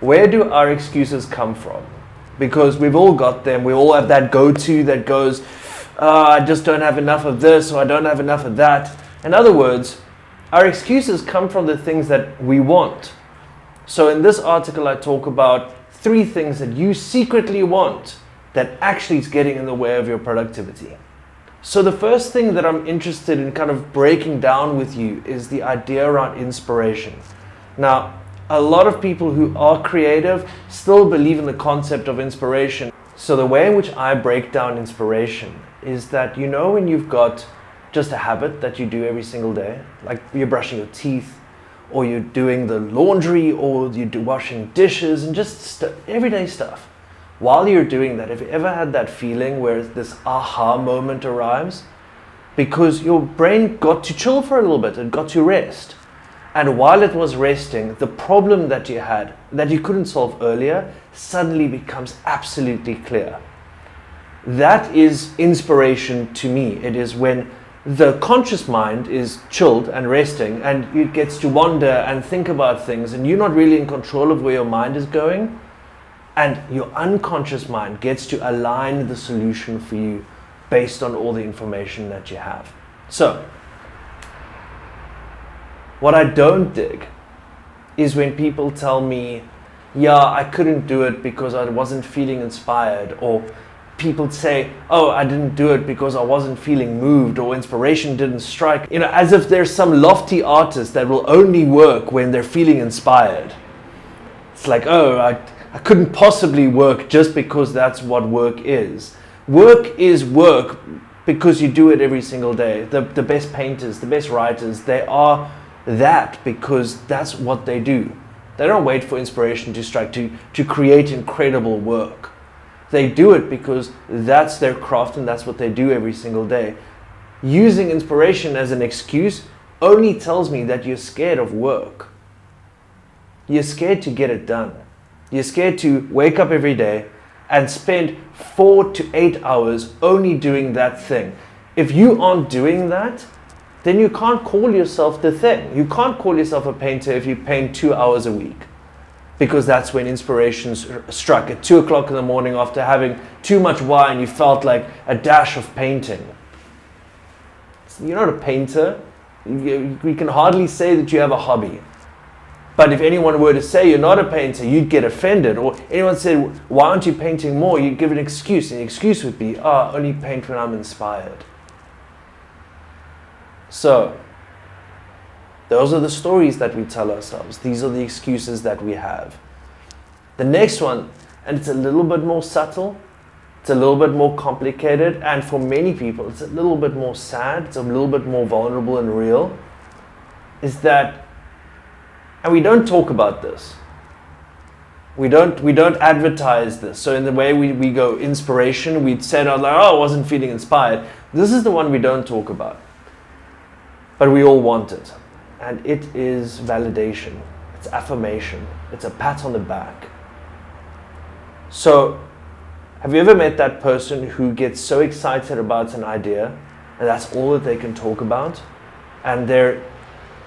Where do our excuses come from? Because we've all got them. We all have that go-to that goes, I just don't have enough of this, or I don't have enough of that. In other words, our excuses come from the things that we want. So in this article, I talk about 3 things that you secretly want that actually is getting in the way of your productivity. So the first thing that I'm interested in kind of breaking down with you is the idea around inspiration. Now, a lot of people who are creative still believe in the concept of inspiration. So the way in which I break down inspiration is that, you know, when you've got just a habit that you do every single day, like you're brushing your teeth, or you're doing the laundry, or you're washing dishes, and just everyday stuff. While you're doing that, have you ever had that feeling where this aha moment arrives? Because your brain got to chill for a little bit, it got to rest. And while it was resting, the problem that you had, that you couldn't solve earlier, suddenly becomes absolutely clear. That is inspiration to me. It is when the conscious mind is chilled and resting, and it gets to wander and think about things, and you're not really in control of where your mind is going, and your unconscious mind gets to align the solution for you based on all the information that you have. So, what I don't dig is when people tell me, yeah, I couldn't do it because I wasn't feeling inspired, or people say, oh, I didn't do it because I wasn't feeling moved, or inspiration didn't strike. You know, as if there's some lofty artist that will only work when they're feeling inspired. It's like, oh, I couldn't possibly work just because that's what work is. Work is work because you do it every single day. The best painters, the best writers, they are that because that's what they do. They don't wait for inspiration to strike to create incredible work. They do it because that's their craft and that's what they do every single day. Using inspiration as an excuse only tells me that you're scared of work. You're scared to get it done. You're scared to wake up every day and spend 4 to 8 hours only doing that thing. If you aren't doing that, then you can't call yourself the thing. You can't call yourself a painter if you paint 2 hours a week, because that's when inspiration struck at 2 o'clock in the morning after having too much wine. You felt like a dash of painting. You're not a painter. We can hardly say that you have a hobby. But if anyone were to say you're not a painter, you'd get offended. Or anyone said, why aren't you painting more? You'd give an excuse. And the excuse would be, I only paint when I'm inspired. So, those are the stories that we tell ourselves. These are the excuses that we have. The next one, and it's a little bit more subtle, it's a little bit more complicated, and for many people, it's a little bit more sad, it's a little bit more vulnerable and real, is that, and we don't talk about this. We don't advertise this. So in the way we go inspiration, we'd say out like, I wasn't feeling inspired. This is the one we don't talk about. But we all want it. And it is validation. It's affirmation. It's a pat on the back. So, have you ever met that person who gets so excited about an idea and that's all that they can talk about? And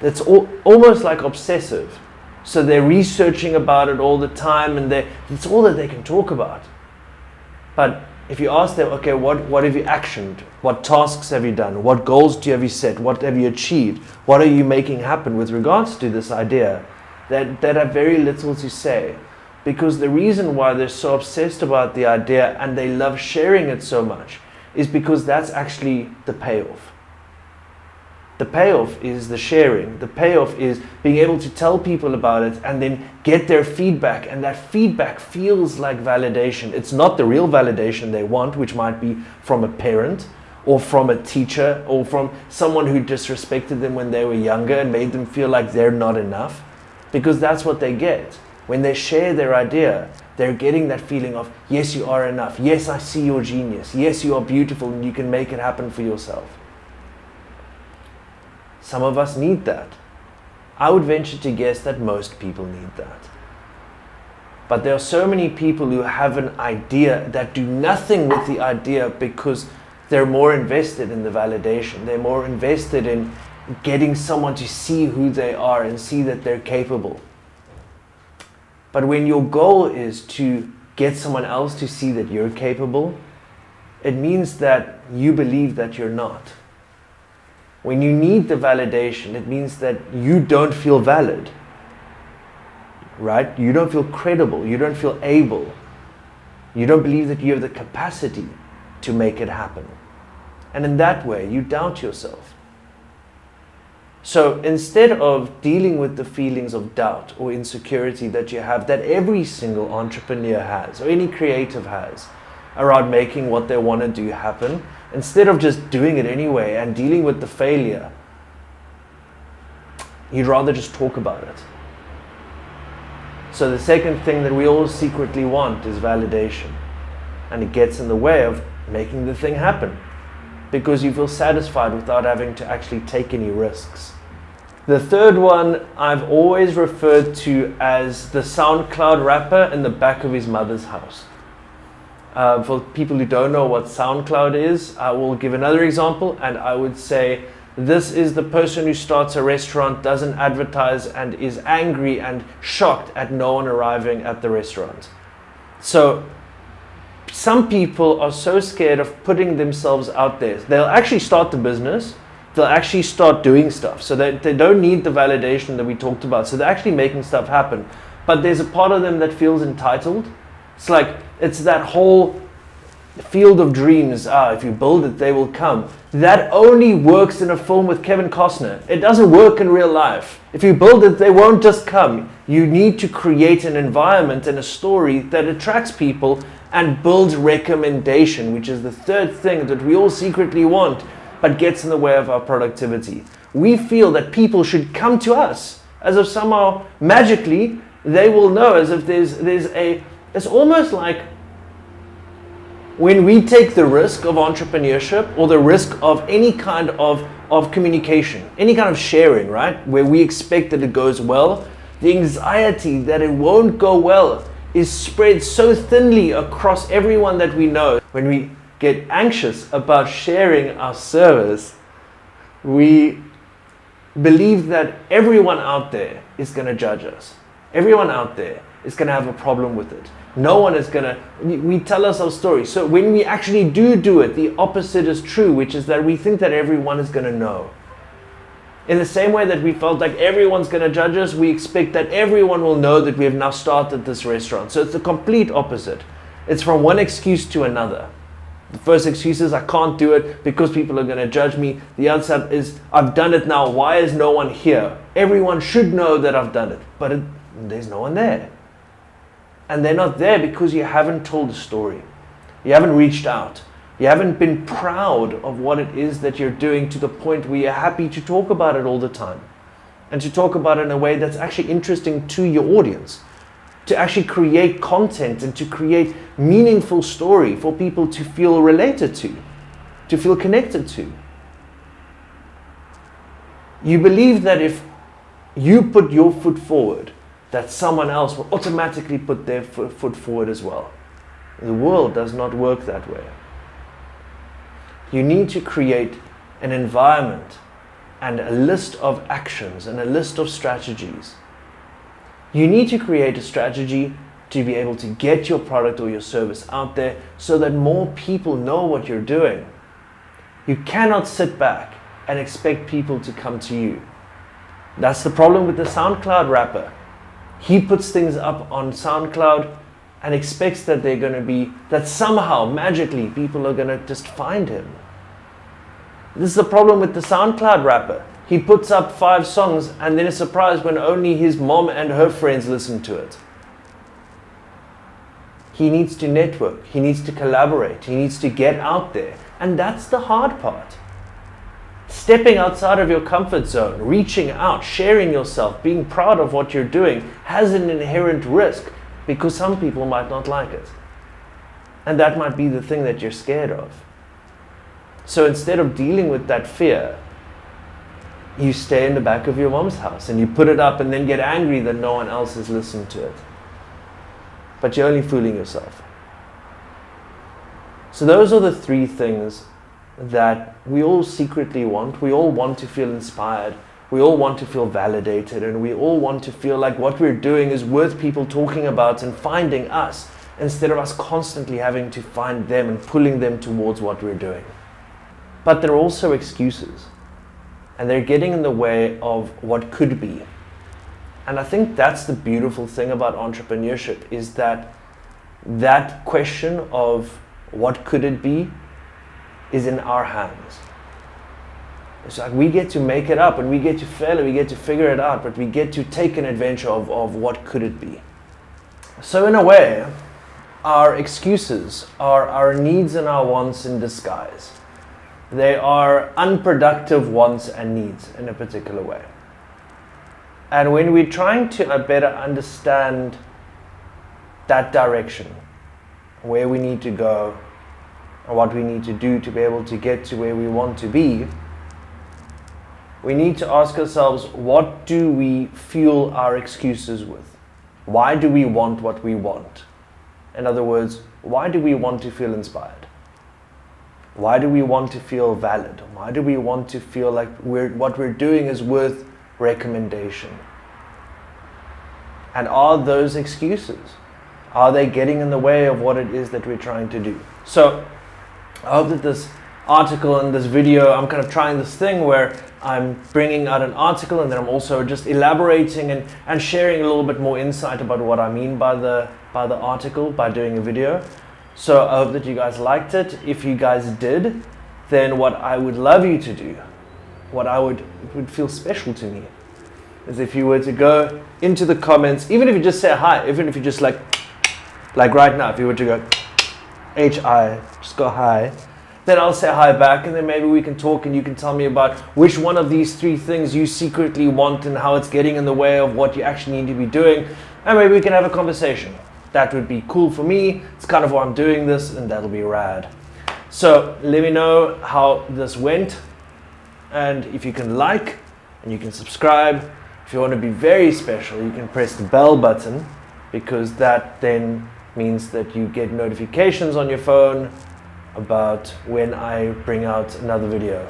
it's almost like obsessive. So they're researching about it all the time and it's all that they can talk about. But if you ask them, okay, what have you actioned? What tasks have you done? What goals have you set? What have you achieved? What are you making happen with regards to this idea? That have very little to say. Because the reason why they're so obsessed about the idea and they love sharing it so much is because that's actually the payoff. The payoff is the sharing. The payoff is being able to tell people about it and then get their feedback. And that feedback feels like validation. It's not the real validation they want, which might be from a parent or from a teacher or from someone who disrespected them when they were younger and made them feel like they're not enough. Because that's what they get. When they share their idea, they're getting that feeling of, yes, you are enough. Yes, I see your genius. Yes, you are beautiful and you can make it happen for yourself. Some of us need that. I would venture to guess that most people need that. But there are so many people who have an idea that do nothing with the idea because they're more invested in the validation. They're more invested in getting someone to see who they are and see that they're capable. But when your goal is to get someone else to see that you're capable, it means that you believe that you're not. When you need the validation, it means that you don't feel valid, right? You don't feel credible. You don't feel able. You don't believe that you have the capacity to make it happen. And in that way, you doubt yourself. So instead of dealing with the feelings of doubt or insecurity that you have, that every single entrepreneur has, or any creative has, around making what they want to do happen, instead of just doing it anyway and dealing with the failure, you'd rather just talk about it. So the second thing that we all secretly want is validation. And it gets in the way of making the thing happen, because you feel satisfied without having to actually take any risks. The third one I've always referred to as the SoundCloud rapper in the back of his mother's house. For people who don't know what SoundCloud is, I will give another example, and I would say this is the person who starts a restaurant, doesn't advertise, and is angry and shocked at no one arriving at the restaurant. So some people are so scared of putting themselves out there. They'll actually start the business. They'll actually start doing stuff. So they don't need the validation that we talked about. So they're actually making stuff happen. But there's a part of them that feels entitled. It's like, it's that whole field of dreams. If you build it, they will come. That only works in a film with Kevin Costner. It doesn't work in real life. If you build it, they won't just come. You need to create an environment and a story that attracts people and builds recommendation, which is the third thing that we all secretly want, but gets in the way of our productivity. We feel that people should come to us, as if somehow magically they will know, as if it's almost like when we take the risk of entrepreneurship or the risk of any kind of communication, any kind of sharing, right? Where we expect that it goes well, the anxiety that it won't go well is spread so thinly across everyone that we know. When we get anxious about sharing our service, we believe that everyone out there is going to judge us. Everyone out there is going to have a problem with it. No one is going to, we tell ourselves stories. So when we actually do it, the opposite is true, which is that we think that everyone is going to know. In the same way that we felt like everyone's going to judge us, we expect that everyone will know that we have now started this restaurant. So it's the complete opposite. It's from one excuse to another. The first excuse is I can't do it because people are going to judge me. The other is I've done it now. Why is no one here? Everyone should know that I've done it, but there's no one there. And they're not there because you haven't told the story. You haven't reached out. You haven't been proud of what it is that you're doing to the point where you're happy to talk about it all the time. And to talk about it in a way that's actually interesting to your audience. To actually create content and to create meaningful story for people to feel related to feel connected to. You believe that if you put your foot forward, that someone else will automatically put their foot forward as well. The world does not work that way. You need to create an environment and a list of actions and a list of strategies. You need to create a strategy to be able to get your product or your service out there so that more people know what you're doing. You cannot sit back and expect people to come to you. That's the problem with the SoundCloud rapper. He puts things up on SoundCloud and expects that that somehow magically people are going to just find him. This is the problem with the SoundCloud rapper. He puts up 5 songs and then is surprised when only his mom and her friends listen to it. He needs to network. He needs to collaborate. He needs to get out there. And that's the hard part. Stepping outside of your comfort zone, reaching out, sharing yourself, being proud of what you're doing has an inherent risk because some people might not like it. And that might be the thing that you're scared of. So instead of dealing with that fear, you stay in the back of your mom's house and you put it up and then get angry that no one else has listened to it. But you're only fooling yourself. So those are the 3 things that we all secretly want. We all want to feel inspired. we all want to feel validated, and we all want to feel like what we're doing is worth people talking about and finding us, instead of us constantly having to find them and pulling them towards what we're doing. But they're also excuses, and they're getting in the way of what could be. And I think that's the beautiful thing about entrepreneurship, is that question of what could it be is in our hands. It's like we get to make it up, and we get to fail, and we get to figure it out, but we get to take an adventure of what could it be. So in a way, our excuses are our needs and our wants in disguise. They are unproductive wants and needs in a particular way. And when we're trying to better understand that direction, where we need to go, or what we need to do to be able to get to where we want to be, we need to ask ourselves, what do we fuel our excuses with? Why do we want what we want? In other words, why do we want to feel inspired? Why do we want to feel valid? Why do we want to feel like what we're doing is worth recommendation? And are those excuses, are they getting in the way of what it is that we're trying to do? So I hope that this article and this video, I'm kind of trying this thing where I'm bringing out an article, and then I'm also just elaborating and sharing a little bit more insight about what I mean by the article by doing a video. So I hope that you guys liked it. If you guys did, then what I would love you to do, it would feel special to me, is if you were to go into the comments, even if you just say hi, even if you just like right now, if you were to go hi, just go hi, then I'll say hi back, and then maybe we can talk, and you can tell me about which one of these 3 things you secretly want and how it's getting in the way of what you actually need to be doing, and maybe we can have a conversation. That would be cool for me. It's kind of why I'm doing this, and that'll be rad. So let me know how this went, and if you can like and you can subscribe. If you want to be very special, you can press the bell button, because that then means that you get notifications on your phone about when I bring out another video,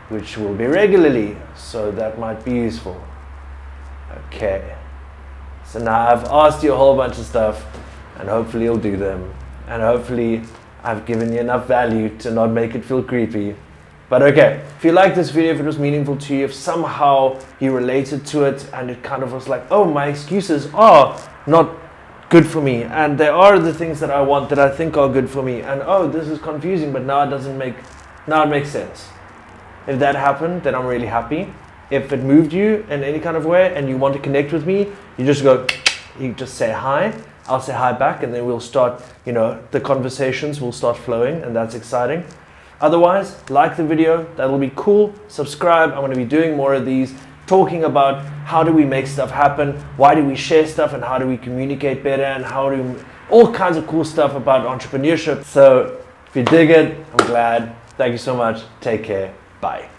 which will be regularly, so that might be useful. Okay, so now I've asked you a whole bunch of stuff, and hopefully you'll do them, and hopefully I've given you enough value to not make it feel creepy. But okay, if you liked this video, if it was meaningful to you, if somehow you related to it and it kind of was like, oh, my excuses are not good for me, and there are the things that I want that I think are good for me, and oh, this is confusing, but now it makes sense. If that happened, then I'm really happy. If it moved you in any kind of way and you want to connect with me, you just say hi, I'll say hi back, and then we'll start, the conversations will start flowing, and that's exciting. Otherwise, like the video, that'll be cool. Subscribe, I'm going to be doing more of these, talking about how do we make stuff happen, why do we share stuff, and how do we communicate better, and all kinds of cool stuff about entrepreneurship. So if you dig it, I'm glad. Thank you so much. Take care. Bye.